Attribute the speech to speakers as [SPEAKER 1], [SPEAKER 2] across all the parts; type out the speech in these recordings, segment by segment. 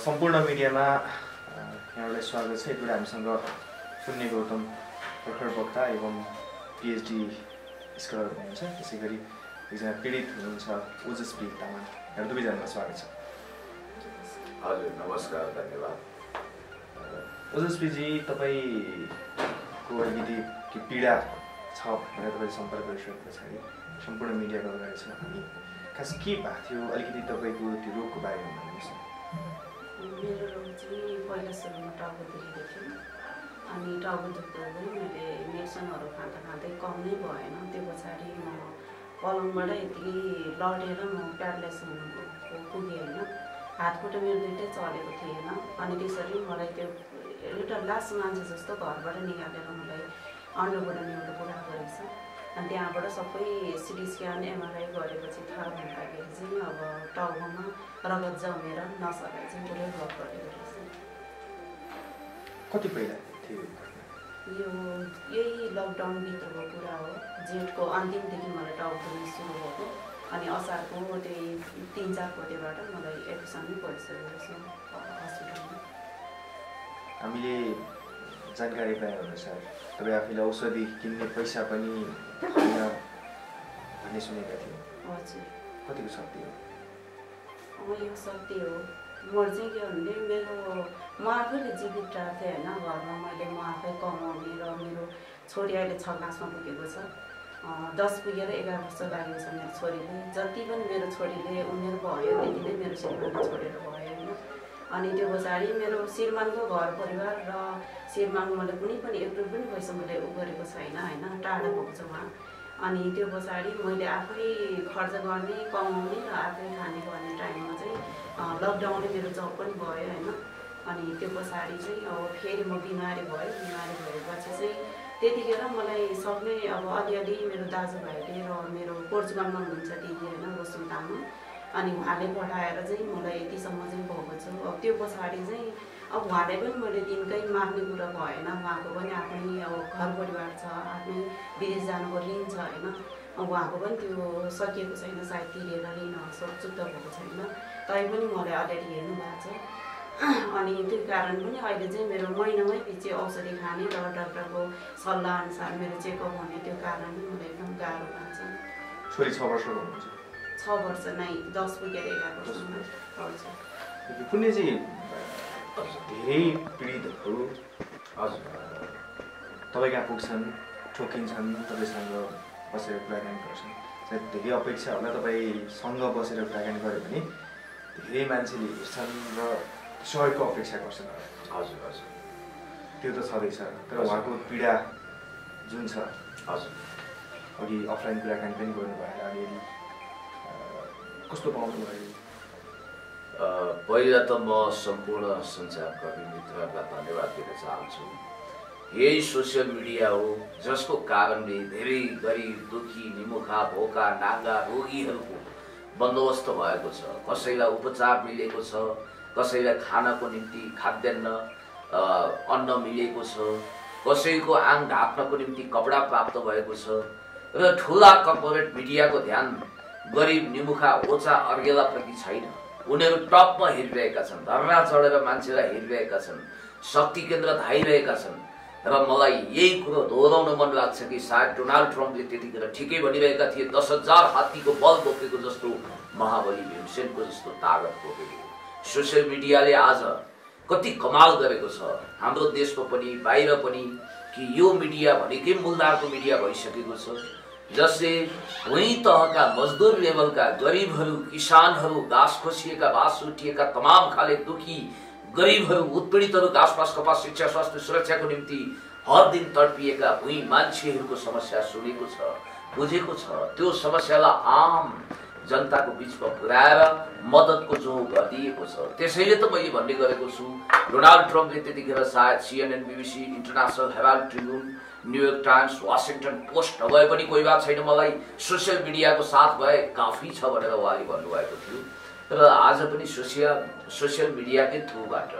[SPEAKER 1] सम्पूर्ण मिडियामा यहाँलाई स्वागत छ। यति बेला हामीसँग शून्य गौतम भर्खर वक्ता एवं पिएचडी स्कलर हुनुहुन्छ। त्यसै गरी एकजना पीडित हुनुहुन्छ ओजस्वी तामाङ। यहाँ दुवैजनालाई स्वागत छ।
[SPEAKER 2] हजुर नमस्कार, धन्यवाद।
[SPEAKER 1] ओजस्वीजी, तपाईँको अलिकति पीडा छ भनेर तपाईँले सम्पर्क गरिसके पछाडि सम्पूर्ण मिडियाको अगाडि छ। अनि खास के भएको थियो, अलिकति तपाईँको त्यो रोगको बारेमा भन्नुहोस् न।
[SPEAKER 3] मेरो रोग चाहिँ पहिला सुरुमा टाउको दुखेको थियो। अनि टाउको दुख्दा पनि मैले मेडिसिनहरू खाँदा खाँदै कम नै भएन। त्यो पछाडि म पलङबाट यतिकै लडेर म प्यारालाइज पुगेँ होइन। हातखुट्टा मेरो दुइटै चलेको थिएन। अनि त्यसरी मलाई त्यो एउटा लास्ट मान्छे जस्तो घरबाट निकालेर मलाई अन्डरबाट ल्याएर बुढा गरेको छ। अनि त्यहाँबाट सबै सिटी स्क्यान एमआरआई गरेपछि थाहा हुँदाखेरि चाहिँ अब टाउकोमा रगत जमेर नसलाई चाहिँ पुरै ब्लक गरेको रहेछ।
[SPEAKER 1] कति पहिला थियो
[SPEAKER 3] यो यही लकडाउनभित्रको कुरा हो। जेठको अन्तिमदेखि मलाई टाउको सुरु भएको। अनि असारको त्यही 3-4 गतेबाट मलाई एडमिसन नै परिसकेको छ हस्पिटलमा।
[SPEAKER 1] हामीले जानकारी पाएअनुसार तपाईँ आफैलाई औषधि किन्ने पैसा पनि छैन भन्ने सुनेका थियौँ।
[SPEAKER 3] हजुर,
[SPEAKER 1] कतिको सत्य हो?
[SPEAKER 3] यो सत्य हो। म चाहिँ के भन्ने, म आफैले जीवित रहेको थिएँ होइन। घरमा मैले म आफै कमाउने र मेरो छोरी अहिले 6 क्लासमा पुगेको छ। 10 पुगेर 11 वर्ष लागेको छ मेरो छोरीले। जति पनि मेरो छोरीले उमेर भयो त्यति नै मेरो श्रीमानले छोडेर भयो होइन। अनि त्यो पछाडि मेरो श्रीमानको घर परिवार र श्रीमान मैले कुनै पनि 1 रुपियाँ पनि पैसा मैले गरेको छैन होइन। टाढा भएको छ उहाँ। अनि त्यो पछाडि मैले आफै खर्च गर्ने, कमाउने र आफै खाने गर्ने टाइममा चाहिँ लकडाउनले मेरो जब पनि भयो होइन। अनि त्यो पछाडि चाहिँ अब फेरि म बिमारी भएँ। बिमारी भएपछि चाहिँ त्यतिखेर मलाई सक्ने अब अलिअलि मेरो दाजुभाइले र मेरो पोर्चुगलमा हुनुहुन्छ दिदी होइन, रोशन तामाङ। अनि उहाँले पठाएर चाहिँ मलाई यतिसम्म चाहिँ भएको छु। अब त्यो पछाडि चाहिँ अब उहाँलाई पनि मैले दिनकै माग्ने कुरा भएन। उहाँको पनि आफ्नै अब घर परिवार छ, आफ्नै विदेश जानुको ऋण छ होइन। उहाँको पनि त्यो सकिएको छैन, सायद तिरेर ऋण चुक्ता भएको छैन। तैपनि मलाई अलिअलि हेर्नु भएको छ। अनि त्यो कारण पनि अहिले चाहिँ मेरो महिनामै पछि औषधि खाने र डाक्टरको सल्लाह अनुसार मेरो चेकअप हुने, त्यो कारण पनि मलाई एकदम गाह्रो भएको छ।
[SPEAKER 1] छोरी 6 वर्षको हुनुहुन्छ?
[SPEAKER 3] 6 वर्ष नै, 10 पुगेर 11 वर्षमा। हजुर।
[SPEAKER 1] कुनै चाहिँ धेरै पीडितहरू तपाईँ कहाँ पुग्छन्, ठोकिन्छन्, तपाईँसँग बसेर कुराकानी गर्छन्। सायद धेरै अपेक्षा होला तपाईँसँग बसेर कुराकानी गऱ्यो भने धेरै मान्छेले हेर्छन् र सहयोगको अपेक्षा गर्छन्।
[SPEAKER 2] हजुर हजुर,
[SPEAKER 1] त्यो त छँदैछ। तर उहाँको पीडा जुन छ,
[SPEAKER 2] हजुर
[SPEAKER 1] अघि अफलाइन कुराकानी पनि गर्नुभयो, अलिअलि कस्तो पाउनु भयो?
[SPEAKER 2] पहिला त म सम्पूर्ण सञ्चारकर्मी मित्रहरूलाई धन्यवाद दिन चाहन्छु। यही सोसियल मिडिया हो जसको कारणले धेरै गरिब, दुखी, निमुखा, भोका, नाङ्गा रोगीहरूको बन्दोबस्त भएको छ। कसैलाई उपचार मिलेको छ, कसैलाई खानको निम्ति खाद्यान्न अन्न मिलेको छ, कसैको आङ ढाक्नको निम्ति कपडा प्राप्त भएको छ। र ठुला कर्पोरेट मिडियाको ध्यान गरिब, निमुखा, ओचा अर्गेलाप्रति छैन। उनीहरू टपमा हेरिरहेका छन्, धर्ना चढेर मान्छेलाई हेरिरहेका छन्, शक्ति केन्द्र धाइरहेका छन्। र मलाई यही कुरो दोहोऱ्याउन मन लाग्छ कि सायद डोनाल्ड ट्रम्पले त्यतिखेर ठिकै भनिरहेका थिए, 10,000 हात्तीको बल बोकेको जस्तो महाबली भीमसेनको जस्तो तागत बोकेको। सोसियल मिडियाले आज कति कमाल गरेको छ हाम्रो देशमा पनि बाहिर पनि, कि यो मिडिया भनेकै मूलधारको मिडिया भइसकेको छ, जसले वही तहका मजदुर लेभलका गरिबहरू, किसानहरू, घाँस खोसिएका, घाँस उठिएका तमाम खाले दुखी गरिबहरू, उत्पीडितहरूको आसपास कपास, शिक्षा, स्वास्थ्य, सुरक्षाको निम्ति हर दिन तडपिएका भुइँ मान्छेहरूको समस्या सुनेको छ, बुझेको छ। त्यो समस्यालाई आम जनताको बिचमा पुर्याएर मद्दतको जो गरिदिएको छ। त्यसैले त मैले भन्ने गरेको छु, डोनाल्ड ट्रम्पले त्यतिखेर सायद CNN, BBC, International Herald Tribune, New York Times, Washington Post नभए पनि कोही बात छैन, मलाई सोसियल मिडियाको साथ भए काफी छ भनेर उहाँले भन्नुभएको थियो। र आज पनि सोसियल मिडियाकै थ्रुबाट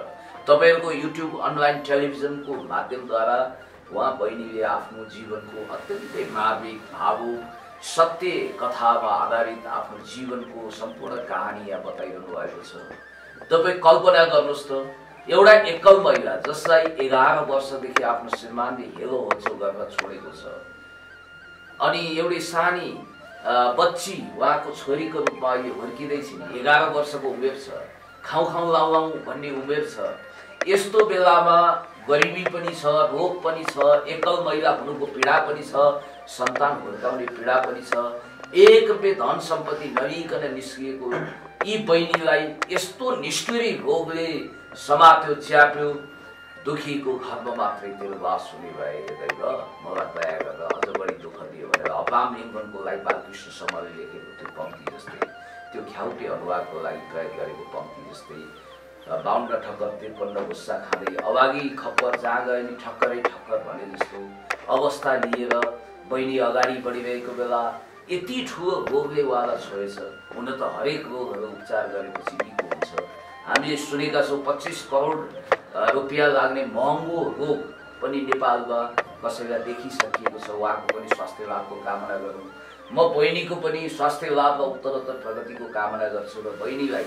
[SPEAKER 2] तपाईँहरूको युट्युब, अनलाइन टेलिभिजनको माध्यमद्वारा उहाँ बहिनीले आफ्नो जीवनको अत्यन्तै मार्मिक, भावुक, सत्य कथामा आधारित आफ्नो जीवनको सम्पूर्ण कहानी यहाँ बताइरहनु भएको छ। तपाईँ कल्पना गर्नुहोस् त, एउटा एकल महिला जसलाई 11 वर्षदेखि आफ्नो श्रीमानले हेलो होचो गरेर छोडेको छ, अनि एउटी सानी बच्ची उहाँको छोरीको रूपमा अहिले हुर्किँदैछिन्, 11 वर्षको उमेर छ, खाउँ खाउँ लाउँ लाउँ भन्ने उमेर छ। यस्तो बेलामा गरिबी पनि छ, रोग पनि छ, एकल महिला हुनुको पीडा पनि छ, सन्तान हुर्काउने पीडा पनि छ। एक रुपियाँ धन सम्पत्ति नलिकन निस्किएको यी बहिनीलाई यस्तो निष्ठुरी रोगले समात्यो, च्याप्यो। दुखीको घरमा मात्रै त्यो लास हुने भए दैव मलाई दया गरेर अझ बढी दुःख दियो भनेर अब्राहम लिङ्कनको लागि बालकृष्ण समरले लेखेको त्यो पङ्क्ति जस्तै, त्यो ख्याउटे अनुवादको लागि प्रयोग गरेको पङ्क्ति जस्तै, 52 ठक्कर 53 गुस्सा खाँदै अभागी खप्पर जहाँ गए नि ठक्करै ठक्कर भने जस्तो अवस्था लिएर बहिनी अगाडि बढिरहेको बेला यति ठुलो रोगले उहाँलाई छोएछ। हुन त हरेक रोगहरू उपचार गरेपछि निको हुन्छ। हामीले सुनेका छौँ 25 करोड रुपियाँ लाग्ने महँगो रोग पनि नेपालमा कसैलाई देखिसकिएको छ। उहाँको पनि स्वास्थ्य लाभको कामना गरौँ। म बहिनीको पनि स्वास्थ्य लाभ र उत्तरोत्तर प्रगतिको कामना गर्छु र बहिनीलाई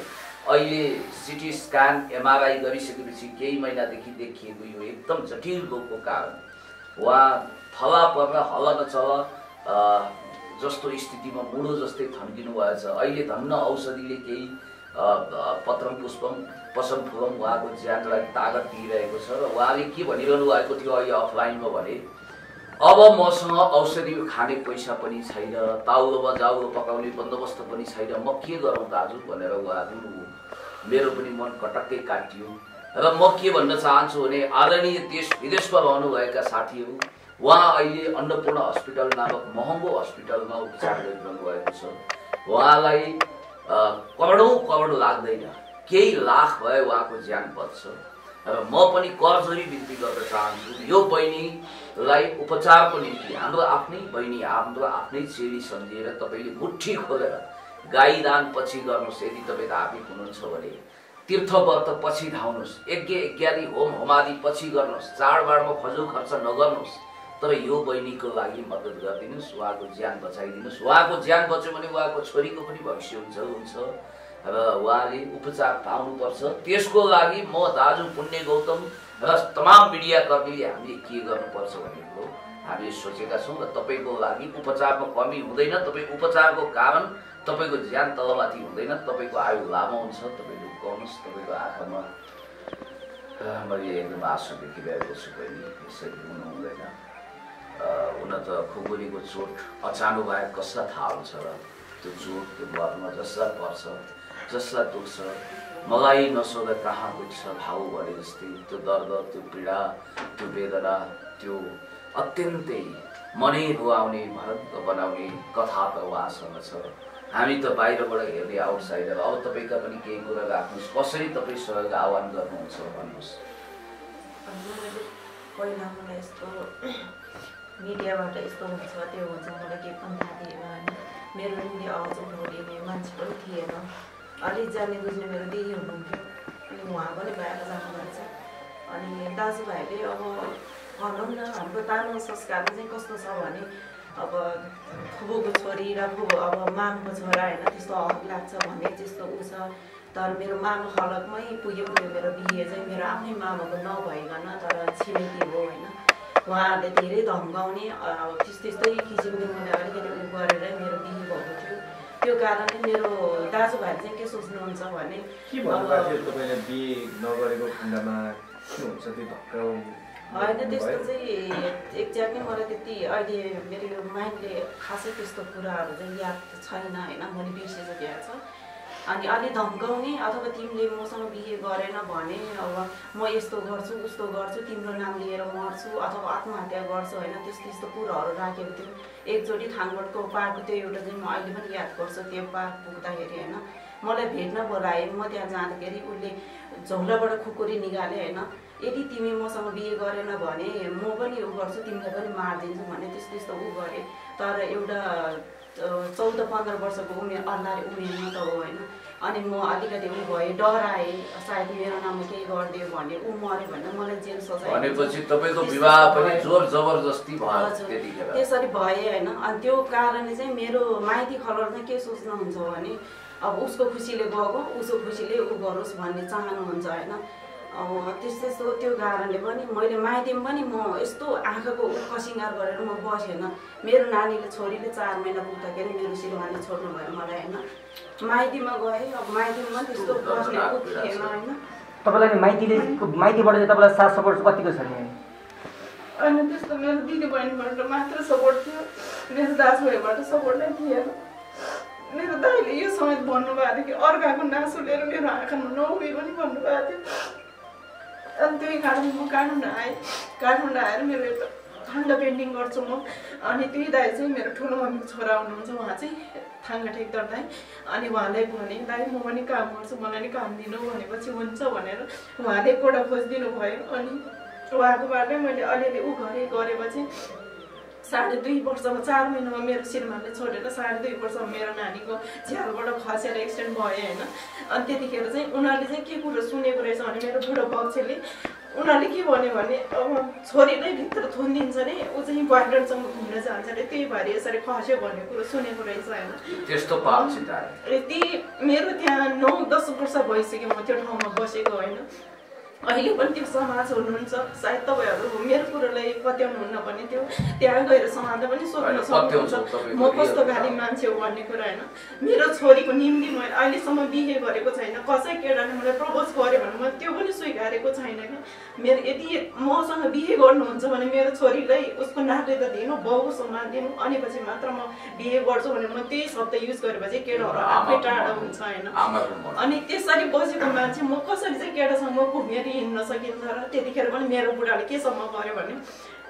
[SPEAKER 2] अहिले सिटी स्क्यान एमआरआई गरिसकेपछि केही महिनादेखि देखिएको यो एकदम जटिल रोगको कारण उहाँ थला पर्न हल नचल जस्तो स्थितिमा मुडो जस्तै थन्किनु भएछ। अहिले धन्न औषधिले केही पत्रम पुष्पम पसम फुलम उहाँको ज्यानलाई तागत दिइरहेको छ र उहाँले के भनिरहनु भएको थियो अहिले अफलाइनमा भने, अब मसँग औषधि खाने पैसा पनि छैन, ताउलोमा जाउलो पकाउने बन्दोबस्त पनि छैन, म के गरौँ दाजु भनेर उहाँ रुनुभयो। मेरो पनि मन कटक्कै काटियो र म के भन्न चाहन्छु भने आदरणीय देश विदेशमा रहनुभएका साथीहरू, उहाँ अहिले अन्नपूर्ण हस्पिटल नामक महँगो हस्पिटलमा उपचार गरिरहनु भएको छ। उहाँलाई करोडौँ करोड लाग्दैन, केही लाख भए उहाँको ज्यान बच्छ र म पनि करजोरी बिन्ती गर्न चाहन्छु। यो बहिनीलाई उपचारको निम्ति हाम्रो आफ्नै बहिनी, हाम्रो आफ्नै चेली सम्झिएर तपाईँले मुट्ठी खोलेर गाई दान पछि गर्नुहोस्। यदि तपाईँ धार्मिक हुनुहुन्छ भने तीर्थव्रत पछि धाउनुहोस्, यज्ञ इत्यादि होम होमादि पछि गर्नुहोस्, चाडबाडमा फजल खर्च नगर्नुहोस्, तर यो बहिनीको लागि मद्दत गरिदिनुहोस्, उहाँको ज्यान बचाइदिनुहोस्। उहाँको ज्यान बच्यो भने उहाँको छोरीको पनि भविष्य हुन्छ र उहाँले उपचार पाउनुपर्छ। त्यसको लागि म दाजु पुण्य गौतम र तमाम मिडियाकर्मीले हामीले के गर्नुपर्छ भनेको हामीले सोचेका छौँ र तपाईँको लागि उपचारमा कमी हुँदैन। तपाईँ उपचारको कारण तपाईँको ज्यान तलमाथि हुँदैन, तपाईँको आयु लामो हुन्छ। तपाईँ लुकाउनुहोस्, तपाईँको आँखामा मैले एकदम आँसु देखिरहेको छु बहिनी, यसरी हुनु हुँदैन। हुन त खुकुरीको चोट अचानक बाहेक कसलाई थाहा हुन्छ र त्यो चोट त्यो मर्म जसलाई पर्छ, जसलाई दुख्छ, मलाई नसोधा कहाँ दुख्छ भाउ भने जस्तै त्यो दर्द, त्यो पीडा, त्यो वेदना, त्यो अत्यन्तै मनै रुवाउने भरङ्ग बनाउने कथा त उहाँसँग छ। हामी त बाहिरबाट हेर्ने आउटसाइडर। अब तपाईँका पनि केही कुरा राख्नुहोस्, कसरी तपाईँ सहयोग आह्वान गर्नुहुन्छ भन्नुहोस्।
[SPEAKER 3] पहिला मलाई यस्तो मिडियाबाट यस्तो हुन्छ त्यो हुन्छ मलाई केही पनि थाहा थिएन होइन। मेरो निम्ति आवाज उठाउने मान्छे पनि थिएन। अलिक जान्ने बुझ्ने मेरो दिदी हुनुहुन्थ्यो, अनि उहाँ पनि भएर जानुभएको छ। अनि दाजुभाइले अब भनौँ न हाम्रो तामाङ संस्कारमा चाहिँ कस्तो छ भने अब फुपूको छोरी र अब मामको छोरा होइन त्यस्तो हक लाग्छ भन्ने त्यस्तो ऊ छ। तर मेरो मामा खलकमै पुग्यो मेरो बिहे चाहिँ मेरो आफ्नै मामाको नभइकन, तर छिमेकी हो होइन। उहाँहरूले धेरै धम्काउने त्यस्तै किसिमले मैले अलिकति उ गरेर मेरो बिहे भएको थियो। त्यो कारणले मेरो दाजुभाइले चाहिँ के सोच्नुहुन्छ भने
[SPEAKER 1] के भन्नुभएको थियो तपाईँले बिहे नगरेको खण्डमा के हुन्छ त्यो धक्का
[SPEAKER 3] होइन, त्यस्तो चाहिँ एक्ज्याक्टली मलाई त्यति अहिले मेरो यो माइन्डले खासै त्यस्तो कुराहरू चाहिँ याद छैन होइन, मैले बिर्सिसकेको छ। अनि अलि धम्काउने अथवा तिमीले मसँग बिहे गरेन भने अब म यस्तो गर्छु उस्तो गर्छु, तिम्रो नाम लिएर मर्छु अथवा आत्महत्या गर्छु होइन, त्यस्तो कुराहरू राखेको थियो। एकचोटि थानगढको पार्क त्यो एउटा चाहिँ म अहिले पनि याद गर्छु। त्यो पार्क पुग्दाखेरि होइन मलाई भेट्न बोलाए, म त्यहाँ जाँदाखेरि उसले झौलाबाट खुकुरी निकाले होइन, यदि तिमी मसँग बिहे गरेन भने म पनि उ गर्छु, तिमीलाई पनि मारिदिन्छु भने त्यस्तो उ गरेँ। तर एउटा 14-15 वर्षको उमेर अल्लाले उमेरमा त हो होइन। अनि म अलिकति उ भएँ, डराएँ सायद मेरो नाममा केही गरिदियो भने ऊ मऱ्यो भने मलाई जेल सजाय
[SPEAKER 2] भनेपछि तपाईँको विवाह पनि जोर जबरजस्ती भयो त्यतिखेर।
[SPEAKER 3] त्यसरी भए होइन। अनि त्यो कारणले चाहिँ मेरो माइती खलर चाहिँ के सोच्नुहुन्छ भने अब उसको खुसीले गएको उसको खुसीले ऊ गरोस् भन्ने चाहनुहुन्छ होइन। अब त्यस्तो त्यो कारणले पनि मैले माइतीमा पनि म यस्तो आँखाको कसिङ्गार गरेर म बसेन। मेरो नानीले छोरीले 4 महिना पुग्दाखेरि मेरो श्रीमानले छोड्नु भयो मलाई होइन। माइतीमा गएँ अब माइतीमा पनि त्यस्तो बस्ने थिएन होइन।
[SPEAKER 4] तपाईँलाई माइतीबाट चाहिँ तपाईँलाई साथ सपोर्ट कतिको छ नि?
[SPEAKER 5] अनि त्यस्तो मेरो दिदी बहिनीबाट मात्र सपोर्ट थियो, मेरो दाजुभाइबाट सपोर्ट नै थिएन। मेरो दाइले यो समेत भन्नुभएको थियो कि अर्काको नासो लिएर मेरो आँखामा नउभि पनि भन्नुभएको थियो। अनि त्यही कारण म काठमाडौँ आएँ। काठमाडौँ आएर मेरो एउटा थाङ्गा पेन्टिङ गर्छु म। अनि त्यही दाइ चाहिँ मेरो ठुलो मम्मीको छोरा हुनुहुन्छ, उहाँ चाहिँ थाङ्गा ठेक्टर दाइ। अनि उहाँलाई भने दाइ म पनि काम गर्छु, मलाई नि काम दिनु भनेपछि हुन्छ भनेर उहाँले कोडा खोजिदिनु भयो। अनि उहाँकोबाटै मैले अलिअलि गरेपछि 2.5 वर्षमा 4 महिनामा मेरो श्रीमानले छोडेर 2.5 वर्षमा मेरो नानीको झ्यालबाट खसेर एक्सिडेन्ट भयो होइन। अनि त्यतिखेर चाहिँ उनीहरूले चाहिँ के कुरो सुनेको रहेछ भने मेरो बुढो पक्षले उनीहरूले के भन्यो भने अब छोरीलाई भित्र थुनिदिन्छ नि, ऊ चाहिँ बोयफ्रेन्डसँग घुम्न जान्छ अरे, त्यही भएर यसरी खस्यो भन्ने कुरो सुनेको रहेछ होइन।
[SPEAKER 2] त्यस्तो पाउँछ त
[SPEAKER 3] यति मेरो त्यहाँ 9-10 वर्ष भइसक्यो म त्यो ठाउँमा बसेको होइन। अहिले पनि त्यो समाज हुनुहुन्छ, सायद तपाईँहरू मेरो कुरोलाई पत्याउनुहुन्न भने त्यो त्यहाँ गएर समाजलाई पनि सोध्न सक्नुहुन्छ म कस्तो खाले मान्छे हो भन्ने कुरा होइन। मेरो छोरीको निम्ति मैले अहिलेसम्म बिहे गरेको छैन। कसै केटाले मलाई प्रपोज गर्यो भने मैले त्यो पनि स्वीकारेको छैन कि। मेरो यदि मसँग बिहे गर्नुहुन्छ भने मेरो छोरीलाई उसको नागरिकता दिनु, बाउको सम्मान दिनु, अनि पछि मात्र म बिहे गर्छु भने म त्यही शब्द युज गरेपछि केटाहरू आफै टाढा हुन्छ होइन। अनि त्यसरी बसेको मान्छे म कसरी चाहिँ केटासँग घुमेर हिँड्न सकिन्छ र? त्यतिखेर पनि मेरो बुढाले केसम्म गर्यो भने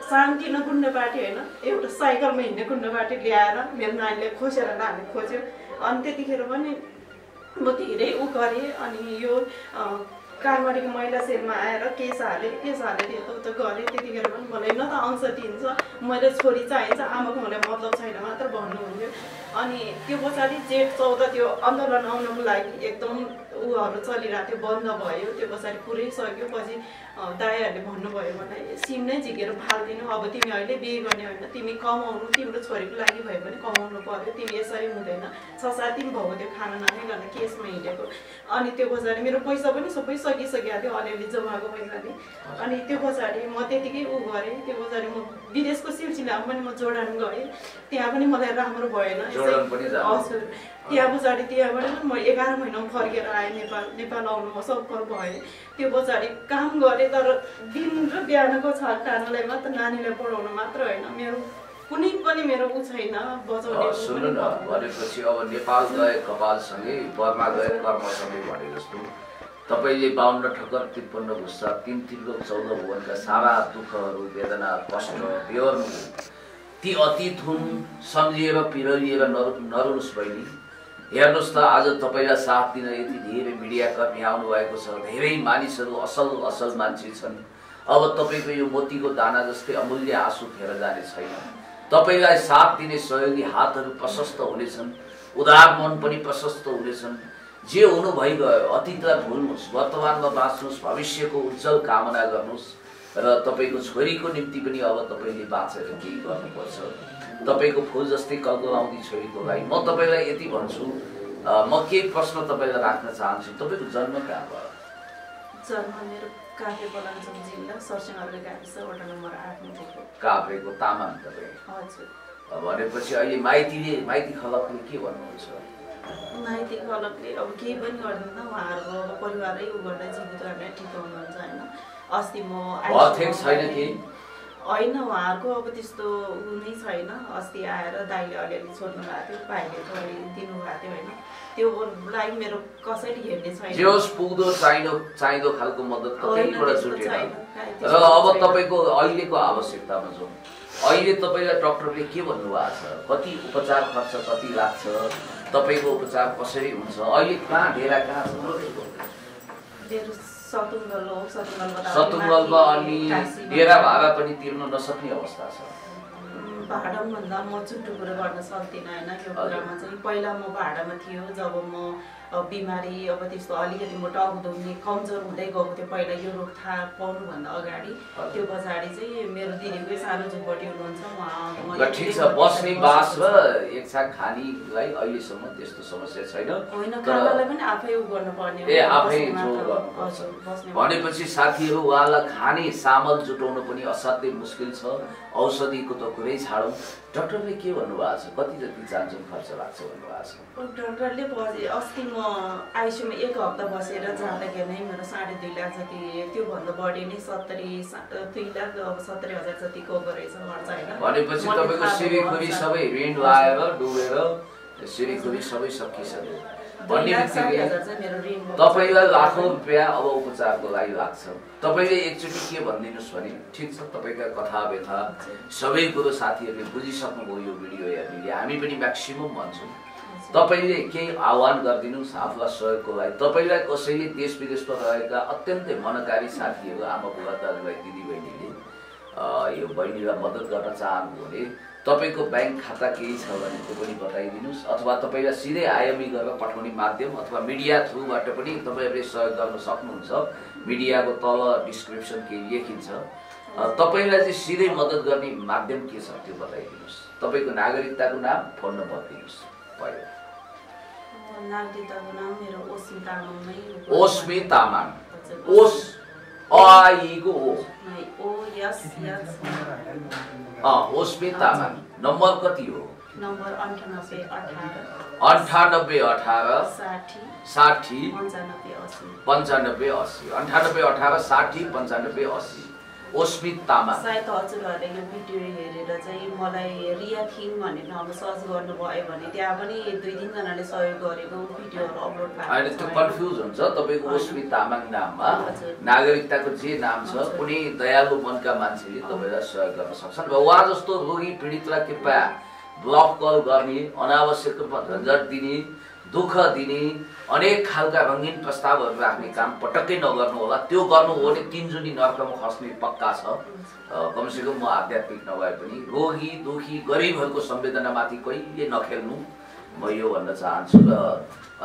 [SPEAKER 3] शान्तिनो गुन्डापाटी होइन, एउटा साइकलमा हिँड्ने गुन्डापाटी ल्याएर मेरो नानीले खोसेर लाने खोज्यो। अनि त्यतिखेर पनि म धेरै उ गरेँ। अनि यो कालबारीको महिला सेलमा आएर केस हालेर यताउता गरेँ। त्यतिखेर पनि मलाई न त अंश दिन्छ, मैले छोरी चाहिन्छ, आमाको मलाई मतलब छैन मात्र भन्नुहुन्थ्यो। अनि त्यो पछाडि जेठ 14 त्यो आन्दोलन आउनको लागि एकदम ऊहरू चलिरहेको थियो, बन्द भयो। त्यो पछाडि पुरै सक्यो। पछि दाइहरूले भन्नुभयो मलाई सिम नै झिकेर फालिदिनु, अब तिमी अहिले बिहे गर्ने होइन, तिमी कमाउनु, तिम्रो छोरीको लागि भए पनि कमाउनु पर्यो, तिमी यसरी हुँदैन। 6-7 दिन भएको थियो खाना नखाइकन केसमा हिँडेको। अनि त्यो पछाडि मेरो पैसा पनि सबै सकिसकेको थियो, अलिअलि जमाएको पैसाले। अनि त्यो पछाडि म त्यतिकै उ गरेँ। त्यो पछाडि म विदेशको सिलसिलामा पनि म जोर्डान गएँ, त्यहाँ पनि मलाई राम्रो भएन। हजुर, त्यहाँ पछाडि त्यहाँबाट म 11 महिनामा फर्केर आएँ नेपाल आउनु म सफल भएँ। त्यो पछाडि काम गरेँ, तर दिन र बिहानको छाक टार्नलाई मात्र, नानीलाई पढाउनु मात्र होइन, मेरो कुनै पनि मेरो ऊ छैन बचाउने।
[SPEAKER 2] सुन्नु न, भनेपछि अब नेपाल गए कपालसँगै, बर्मा गए कर्मसँगै भने जस्तो तपाईँले 52 ठक्कर 53 गुस्सा 3 त्रिलोक 14 भुवनका सारा दुःखहरू, वेदना, कष्ट बेहोर्नु ती अतीत हुन्, सम्झिएर पिरोलिएर नरुनुहोस् बहिनी। हेर्नुहोस् त, आज तपाईँलाई साथ दिन यति धेरै मिडियाकर्मी आउनु भएको छ, धेरै मानिसहरू असल मान्छे छन्। अब तपाईँको यो मोतीको दाना जस्तै अमूल्य आँसु फेर जाने छैन। तपाईँलाई साथ दिने सहयोगी हातहरू प्रशस्त हुनेछन्, उदार मन पनि प्रशस्त हुनेछन्। जे हुनु भइगयो अतीतलाई भुल्नुहोस्, वर्तमानमा बाँच्नुहोस्, भविष्यको उज्जवल कामना गर्नुहोस्। र तपाईँको छोरीको निम्ति पनि अब तपाईँले बाँचेर केही गर्नुपर्छ। तपाईँको फुल जस्तै कलकलाउँदी छोरीको लागि म तपाईँलाई यति भन्छु, म केही प्रश्न तपाईँलाई राख्न चाहन्छु। तपाईँको जन्म कहाँ भयो?
[SPEAKER 3] जन्म मेरो काभ्रे पलाञ्चोक जिल्ला सरसिंहले गाविस वडा नम्बर 8 मा भएको।
[SPEAKER 2] काभ्रेको तामाङ तपाईँ?
[SPEAKER 3] हजुर।
[SPEAKER 2] भनेपछि अहिले माइती खलकले के भन्नुहुन्छ?
[SPEAKER 3] माइती खलकले अब केही पनि गर्दैन, उहाँहरूको परिवारै उ गर्दा जीवित गर्ने ठिक हुनुहुन्छ होइन। अस्ति म
[SPEAKER 2] छैन कि
[SPEAKER 3] होइन, उहाँहरूको अब त्यस्तो उ नै छैन। अस्ति आएर दाइले अलिअलि छोड्नु भएको थियो, भाइले थोरै दिनुभएको थियो होइन। त्यो लागि मेरो कसैले हेर्ने छैन।
[SPEAKER 2] जे होस्, पुग्दो चाहिँदो खालको मद्दत कतैबाट छुटेन। र अब तपाईँको अहिलेको आवश्यकतामा जाउँ। अहिले तपाईँलाई डक्टरले के भन्नुभएको छ? कति उपचार खर्च कति लाग्छ? तपाईँको उपचार कसरी हुन्छ? अहिले कहाँ डेरा कहाँ छ? सतुङ्गलमा। अनि डेरा भाडा पनि तिर्न नसक्ने अवस्था छ।
[SPEAKER 3] भाडा भन्दा म छुट्टो कुरो गर्न सक्दिनँ होइन। यो कुरामा चाहिँ पहिला म भाडामा थियो, जब म बिमारी अब त्यस्तो अलिकति म टाउको दुख्ने कमजोर हुँदै गएको थियो पहिला यो रोग थाहा पाउनुभन्दा अगाडि त्यो पछाडि चाहिँ मेरो दिदीकै सानो झुपडी हुनुहुन्छ
[SPEAKER 2] ल ठिक छ बस्ने बास र एकछाक खानीलाई अहिलेसम्म त्यस्तो समस्या छैन
[SPEAKER 3] होइन खानालाई पनि आफै उ गर्नुपर्ने हो
[SPEAKER 2] ए आफै भनेपछि साथीहरू उहाँलाई खाने सामल जुटाउनु पनि असाध्यै मुस्किल छ औषधिको त कुरै छाडौँ डाक्टरले के भन्नुभएको छ कति जति चान्चुन खर्च लाग्छ भन्नुभएको छ
[SPEAKER 3] डाक्टरले अस्ति म आइसियुमा 1 हप्ता बसेर जाँदाखेरि नै मेरो 2.5 लाख जति त्योभन्दा बढी नै 2,70,000 जतिको गरेछ खर्च होइन
[SPEAKER 2] भनेपछि तपाईँको सिरिखुरी सबै ऋण लाएर डुबेर सिरिखुरी सबै सकिसक्यो भन्ने बित्तिकै तपाईँलाई लाखौँ रुपियाँ अब उपचारको लागि लाग्छ तपाईँले एकचोटि के भनिदिनुहोस् भने ठिक छ तपाईँका कथा व्यथा सबै कुरो साथीहरूले बुझिसक्नुभयो यो भिडियो हेर्नेले हामी पनि म्याक्सिमम भन्छौँ तपाईँले केही आह्वान गरिदिनुहोस् आफूलाई सहयोगको लागि तपाईँलाई कसैले देश विदेशमा रहेका अत्यन्तै मनकारी साथीहरू आमा बुबा दाजुभाइ दिदीबहिनीले यो बहिनीलाई मद्दत गर्न चाहनु भने तपाईँको ब्याङ्क खाता केही छ भने त्यो पनि बताइदिनुहोस् अथवा तपाईँलाई सिधै आइएमई गरेर पठाउने माध्यम अथवा मिडिया थ्रुबाट पनि तपाईँहरूले सहयोग गर्न सक्नुहुन्छ मिडियाको तल डिस्क्रिप्सन केही लेखिन्छ तपाईँलाई चाहिँ सिधै मद्दत गर्ने माध्यम के छ त्यो बताइदिनुहोस् तपाईँको नागरिकताको नाम फोन नम्बर दिनुहोस् भयो
[SPEAKER 3] नागरिकताको नाम मेरो
[SPEAKER 2] ओस्मी तामाङ ओस आइको ओ ओस्मी तामाङ नम्बर कति हो
[SPEAKER 3] नम्बर 9818
[SPEAKER 2] 60 95 80 98 18 60 95 80 ओस्मित तामाङ
[SPEAKER 3] सायद हजुरहरूले यो भिडियो हेरेर चाहिँ मलाई रिया थिङ भनेर अब सर्च गर्नुभयो भने त्यहाँ पनि 2-3 जनाले सहयोग गरेको भिडियोहरू अपलोड भएको
[SPEAKER 2] अहिले त्यो कन्फ्युज हुन्छ तपाईँको ओस्मित तामाङ नाममा नागरिकताको जे नाम छ कुनै दयालु मनका मान्छेले तपाईँलाई सहयोग गर्न सक्छन् र उहाँ जस्तो रोगी पीडितलाई कृपया ब्लक कल गर्ने अनावश्यक रूपमा झन्झट दिने दुःख दिने अनेक खालका रङ्गीन प्रस्तावहरू राख्ने काम पटक्कै नगर्नु होला त्यो गर्नु हो भने 3 जुनी नर्कमा खस्ने पक्का छ कमसेकम म आध्यात्मिक नभए पनि रोगी दुखी गरिबहरूको संवेदनामाथि कहिले नखेल्नु म यो भन्न चाहन्छु र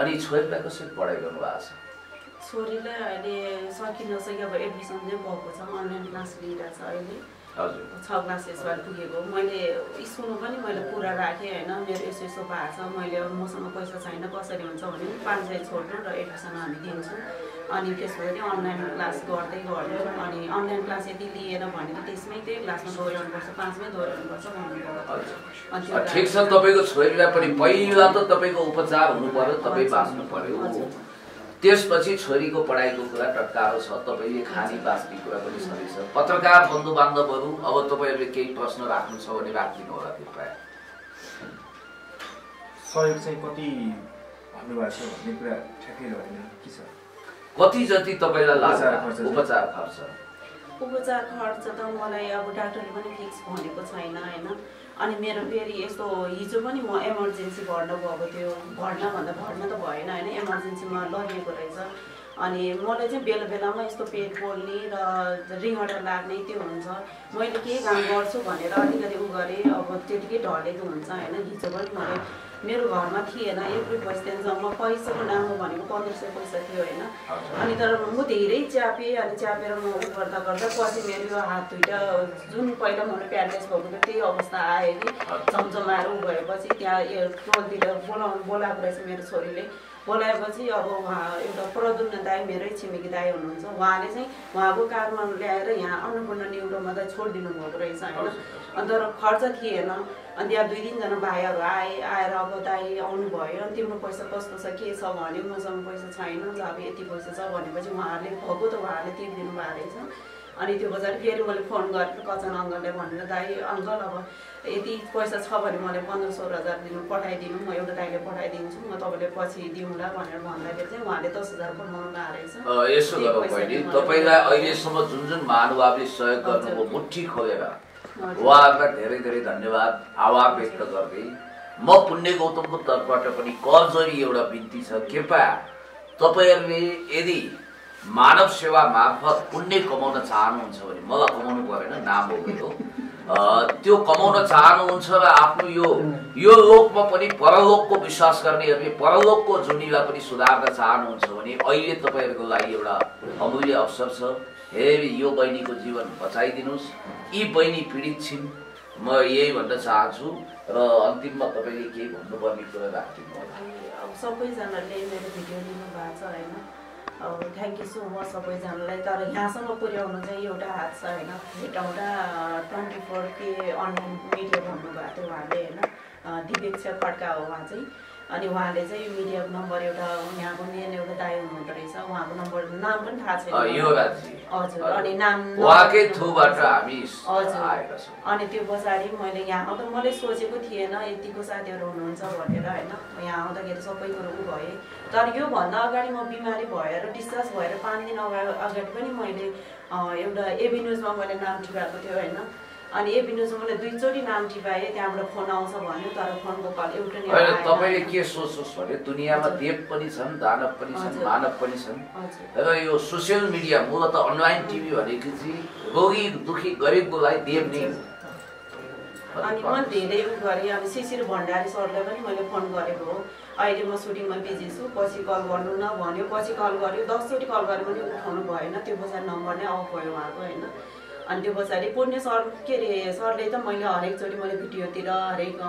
[SPEAKER 2] अनि छोरीलाई कसरी पढाइ गर्नुभएको छ
[SPEAKER 3] छोरीलाई अहिले सकिन सक्यो अब एडमिसन चाहिँ भएको छ अनलाइन क्लास लिइरहेको छ अहिले
[SPEAKER 2] हजुर
[SPEAKER 3] 6 क्लास यसबार पुगेको मैले स्कुलमा पनि मैले पुरा राखेँ होइन मेरो यसो भएको छ मैले मसँग पैसा छैन कसरी हुन्छ भने 500 छोड्नु र एडमिसन हामी दिन्छौँ अनि त्यसपछि अनलाइन क्लास गर्दै गर्नु अनि अनलाइन क्लास यदि लिएन भने त्यसमै त्यही क्लासमा दोहोऱ्याउनुपर्छ 5मै दोहोऱ्याउनुपर्छ भन्नुभयो
[SPEAKER 2] ठिक छ तपाईँको छोरीलाई पनि पहिला त तपाईँको उपचार हुनु पर्यो तपाईँ बाँच्नु पर्यो त्यसपछि छोरीको पढाइको कुरा टक्कारो छ तपाईँले खाने बाँच्ने कुरा पनि छँदैछ पत्रकार बन्धु बान्धवहरू अब तपाईँहरूले केही प्रश्न राख्नु छ भने राखिदिनु होला कृपया
[SPEAKER 1] सहयोग चाहिँ कति भन्नुभएको छ भन्ने कुरा ठ्याक्कै रहेन के छ
[SPEAKER 2] कति जति तपाईँलाई लाग्छ उपचार खर्च
[SPEAKER 3] त मलाई अब डाक्टरले पनि फिक्स भनेको छैन होइन अनि मेरो फेरि यस्तो हिजो पनि म इमर्जेन्सी भर्ना भएको थियो भर्ना त भएन होइन इमर्जेन्सीमा लगेको रहेछ अनि मलाई चाहिँ बेला बेलामा यस्तो पेट पोल्ने र रिङटा लाग्ने त्यो हुन्छ मैले केही काम गर्छु भनेर अलिकति उ गरेँ अब त्यतिकै ढलेको हुन्छ होइन हिजो पनि मैले मेरो घरमा थिएन एभ्री पैसा जम्मा पैसाको नाममा भनेको 1500 पैसा थियो होइन अनि तर म धेरै च्यापेँ अनि च्यापेर म उ गर्दा पछि मेरो यो हात दुईटा जुन पहिला मैले प्यारालाइज भएको थियो त्यही अवस्था आयो कि चम्चमाएर उ भएपछि त्यहाँ टोलतिर बोलाएको रहेछ मेरो छोरीले बोलाएपछि अब उहाँ एउटा प्रदुम्न दाई मेरै छिमेकी दाई हुनुहुन्छ उहाँले चाहिँ उहाँको कारमा ल्याएर यहाँ अन्नपूर्ण न्युरोमा त छोडिदिनु भएको रहेछ होइन अनि तर खर्च थिएन अनि त्यहाँ 2-3 जना भाइहरू आएर अब दाई आउनुभयो अनि तिम्रो पैसा कस्तो छ के छ भन्यो मसँग पैसा छैन अब यति पैसा छ भनेपछि उहाँहरूले भएको त उहाँहरूले तिर्दिनु भएको रहेछ अनि त्यो पछाडि फेरि मैले फोन गरेर कचन अङ्कललाई भनेर दाई अङ्कल अब यति पैसा छ भने मलाई 15-16 हजार पठाइदिनु म एउटा दाइले पठाइदिन्छु म तपाईँले पछि दिउँला भनेर भन्दाखेरि चाहिँ उहाँले 10,000 पठाउनु भएको रहेछ
[SPEAKER 2] यसो गरौँ बहिनी तपाईँलाई अहिलेसम्म जुन जुन महानुभावले सहयोग गर्नुभयो मुट्ठी खोलेर उहाँहरूलाई धेरै धेरै धन्यवाद आभार व्यक्त गर्दै म पुण्य गौतमको तर्फबाट पनि करजोरी एउटा बिन्ती छ कृपया तपाईँहरूले यदि मानव सेवा मार्फत पुण्य कमाउन चाहनुहुन्छ भने मलाई कमाउनु परेन नाम हो मेरो त्यो कमाउन चाहनुहुन्छ र आफ्नो यो लोकमा पनि परलोकको विश्वास गर्नेहरूले परलोकको जुनीलाई पनि सुधार्न चाहनुहुन्छ भने अहिले तपाईँहरूको लागि एउटा अमूल्य अवसर छ। हे यो बहिनीको जीवन बचाइदिनुहोस्। यी बहिनी पीडित छिन्। म यही भन्न चाहन्छु र अन्तिममा तपाईँले केही भन्नुपर्ने कुरा राख्दिनु होला।
[SPEAKER 3] अब सबैजनाले मेरो भिडियो लिनु भएको छ होइन, अब थ्याङ्क यू सो मच सबैजनालाई। तर यहाँसम्म पुर्याउनु चाहिँ एउटा हात छ होइन। भेटाउँदा 24K अनलाइन मिडिया भन्नुभएको थियो उहाँले होइन, दिपेक्ष खड्का हो उहाँ चाहिँ। अनि उहाँले चाहिँ मिडियाको नम्बर एउटा यहाँको मेन एउटा दाइ हुनुहुँदो रहेछ, उहाँको नम्बर नाम पनि थाहा छैन। हजुर, अनि नाम
[SPEAKER 2] उहाँकै थ्रुबाट हामी
[SPEAKER 3] हजुर। अनि त्यो पछाडि मैले यहाँ आउँदा मैले सोचेको थिएन यतिको साथीहरू हुनुहुन्छ भनेर होइन। यहाँ आउँदाखेरि सबै कुरो भएँ। तर योभन्दा अगाडि म बिमारी भएर डिस्चार्ज भएर 5 दिन अगाडि पनि मैले एउटा एबी न्युजमा मैले नाम टिपाएको थियो होइन। अनि एबी न्युजमा मैले 2 चोटि नाम टिपाएँ, त्यहाँबाट फोन आउँछ भन्यो तर फोनको कल एउटा नै आएन।
[SPEAKER 2] तपाईँले के सोच्नुहोस् भने दुनियाँमा देव पनि छन्, दानव पनि छन्, मानव पनि छन् र यो सोसियल मिडिया मूलत अनलाइन टिभी भनेको चाहिँ रोगी दुखी गरिबकोलाई देव नै हो।
[SPEAKER 3] अनि म धेरै गरेँ। अनि शिशिर भण्डारी सरलाई पनि मैले फोन गरेको हो। अहिले म सुटिङमा बिजी छु, पछि कल गर्नु न भन्यो। पछि कल गर्यो, 10 चोटि कल गरेँ पनि उठाउनु भएन। त्यो पछाडि नम्बर नै अफ भयो उहाँको होइन। अनि त्यो पछाडि पुण्य सर के अरे सरले त मैले हरेकचोटि मैले भिडियोतिर हरेक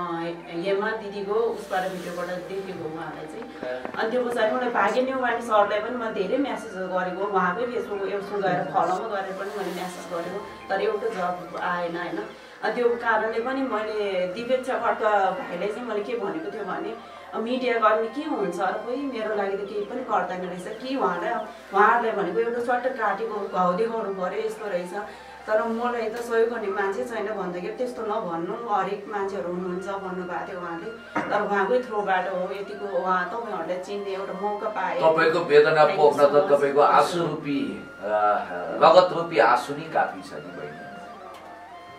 [SPEAKER 3] हेमा दिदीको उसबाट भिडियोबाट देखेको उहाँलाई चाहिँ। अनि त्यो पछाडि मलाई भाग्य न्युवानी सरलाई पनि मैले धेरै म्यासेजहरू गरेको, उहाँकै फेसबुक एउटा गएर फलोमा गरेर पनि मैले म्यासेज गरेको, तर एउटा जब आएन होइन। अनि त्यो कारणले पनि मैले दिपेक्ष खड्का भाइलाई चाहिँ मैले के भनेको थियो भने मिडिया गर्ने के हुन्छ र कोही मेरो लागि त केही पनि गर्दैन रहेछ कि उहाँहरूलाई भनेको एउटा चट्ट काटेको घाउ देखाउनु पऱ्यो यस्तो रहेछ। तर मलाई त सहयोग गर्ने मान्छे छैन भन्दाखेरि त्यस्तो नभन्नु, हरेक मान्छेहरू हुनुहुन्छ भन्नुभएको थियो उहाँले। तर उहाँकै थ्रोबाट हो यतिको, उहाँ तपाईँहरूलाई चिन्ने एउटा मौका पाए।
[SPEAKER 2] तपाईँको वेदना पोख्न त तपाईँको आँसु रूपी रगत रूपी आँसु नै काफी छ नि बहिनी।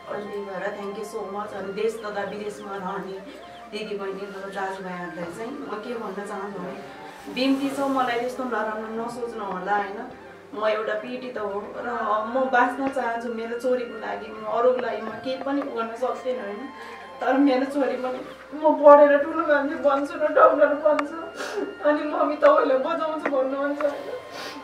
[SPEAKER 3] अनि त्यही भएर थ्याङ्क यू सो मच। अनि देश तथा विदेशमा रहने दिदी बहिनीहरू दाजुभाइहरूलाई चाहिँ म के भन्न चाहन्छु भने बिन्ती छ, मलाई त्यस्तो नराम्रो नसोच्नु होला होइन। म एउटा पीडित हो र म बाँच्न चाहन्छु मेरो छोरीको लागि। म अरूको लागि म केही पनि गर्न सक्दिनँ होइन। तर मेरो छोरी पनि म पढेर ठुलो मान्छे बन्छु र डक्टर बन्छु। अनि मम्मी तपाईँलाई बचाउँछु भन्नुहुन्छ होइन।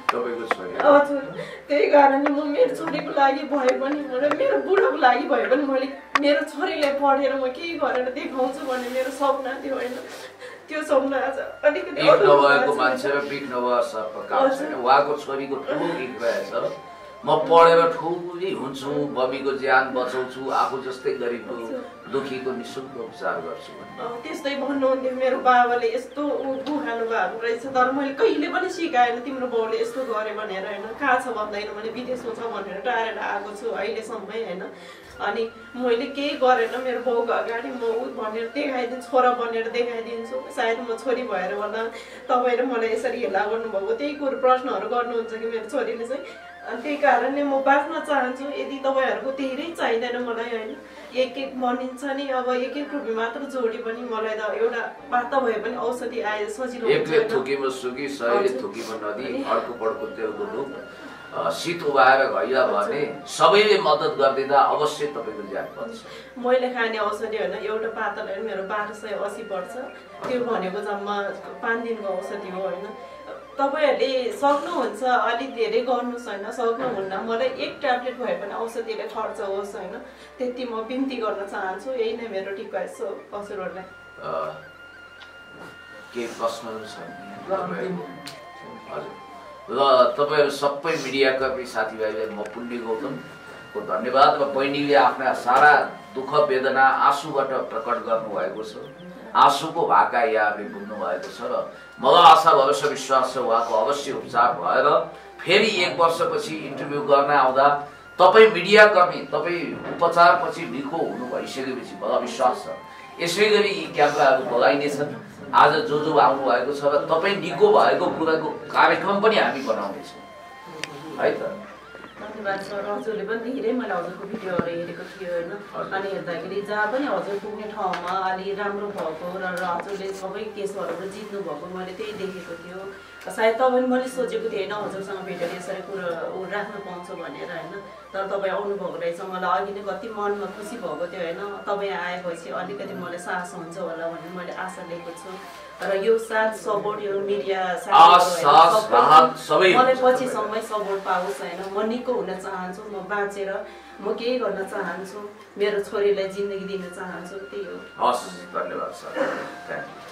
[SPEAKER 3] हजुर, त्यही कारणले म मेरो छोरीको लागि भए पनि र मेरो बुढोको लागि भए पनि मैले मेरो छोरीलाई पढेर म केही गरेर देखाउँछु भन्ने मेरो सपना थियो होइन। त्यो सपना आज अलिकति
[SPEAKER 2] नभएको मान्छे र बिग नभएको सर्प काम छैन। उहाँको छोरीको ठुलो गीत रहेछ, म पढेर ठुली हुन्छु, बबीको ज्यान बचाउँछु, आफू जस्तै गरिबको दुखीको निःशुल्क उपचार गर्छु भन्ने
[SPEAKER 3] त्यस्तै भन्नुहुन्थ्यो। मेरो बाबाले यस्तो गुहाल्नु भएको रहेछ तर मैले कहिले पनि सिकाएन तिम्रो बाउले यस्तो गर्यो भनेर होइन। कहाँ छ भन्दैन, मैले विदेशमा छ भनेर टाढेर आएको छु अहिलेसम्म होइन। अनि मैले केही गरेन मेरो बाउको अगाडि म ऊ भनेर देखाइदिन्छु, छोरा बनेर देखाइदिन्छु। सायद म छोरी भएर होला तपाईँले मलाई यसरी हेला गर्नुभएको, त्यही कुरो प्रश्नहरू गर्नुहुन्छ कि मेरो छोरीले चाहिँ। अनि त्यही कारणले म बाँच्न चाहन्छु। यदि तपाईँहरूको धेरै चाहिँदैन मलाई होइन, एक बनिन्छ नि। अब एक रुपियाँ मात्र जोडी पनि मलाई त एउटा बात भए पनि औषधि आए सजिलो हुन्छ।
[SPEAKER 2] एकले थुकीमा सुकी सयले थुकीमा नदी, अर्को पड्को तेलको धुप, शीत उभाएर घैला भने सबैले मद्दत गरिदिँदा अवश्य तपाईँको ज्यान बन्छ।
[SPEAKER 3] मैले खाने औषधि होइन, एउटा पातल होइन, मेरो 1280 पर्छ। त्यो भनेको जम्मा 5 दिनको औषधि हो होइन। तपाईँहरूले सक्नुहुन्छ अलिक धेरै गर्नुहोस् होइन, सक्नुहुन्न मलाई 1 ट्याब्लेट भए पनि औषधिले खर्च होस् होइन, त्यति म बिन्ती गर्न चाहन्छु। यही नै मेरो रिक्वेस्ट हो हजुरहरूलाई।
[SPEAKER 2] केही प्रश्नहरू छन्? हजुर, ल तपाईँहरू सबै मिडियाकर्मी साथीभाइलाई म पुण्य गौतमको धन्यवाद। र बहिनीले आफ्ना सारा दुःख वेदना आँसुबाट प्रकट गर्नुभएको छ, आँसुको भाका यहाँले बुझ्नु भएको छ। र मलाई आशा भरोसा विश्वास छ उहाँको अवश्य उपचार भएर फेरि 1 वर्षपछि इन्टरभ्यू गर्न आउँदा तपाईँ मिडियाकर्मी तपाईँ उपचारपछि निको हुनु भइसकेपछि मलाई विश्वास छ यसै गरी यी क्यामेराहरू बोलाइनेछन्। आज जो आउनु भएको छ र तपाईँ निको भएको कुराको कार्यक्रम पनि हामी बनाउनेछौँ है त।
[SPEAKER 3] धन्यवाद सर। हजुरले पनि धेरै मैले हजुरको भिडियोहरू हेरेको थियो होइन, अनि हेर्दाखेरि जहाँ पनि हजुर पुग्ने ठाउँमा अलि राम्रो भएको र हजुरले सबै केसहरू जित्नु भएको मैले त्यही देखेको थियो। सायद तपाईँ मैले सोचेको थिएन हजुरसँग भेटेर यसरी कुरो राख्न पाउँछु भनेर होइन, तर तपाईँ आउनुभएको रहेछ। मलाई अघि नै कति मनमा खुसी भएको थियो होइन, तपाईँ आएपछि अलिकति मलाई साहस हुन्छ होला भन्ने मैले आशा लिएको छु। र यो साथ सपोर्ट यो मिडिया मलाई पछिसम्म सपोर्ट पाओस् होइन। म निको हुन चाहन्छु, म बाँचेर म केही गर्न चाहन्छु, मेरो छोरीलाई जिन्दगी दिन चाहन्छु, त्यही हो।
[SPEAKER 2] हस्, धन्यवाद सर। Thank you.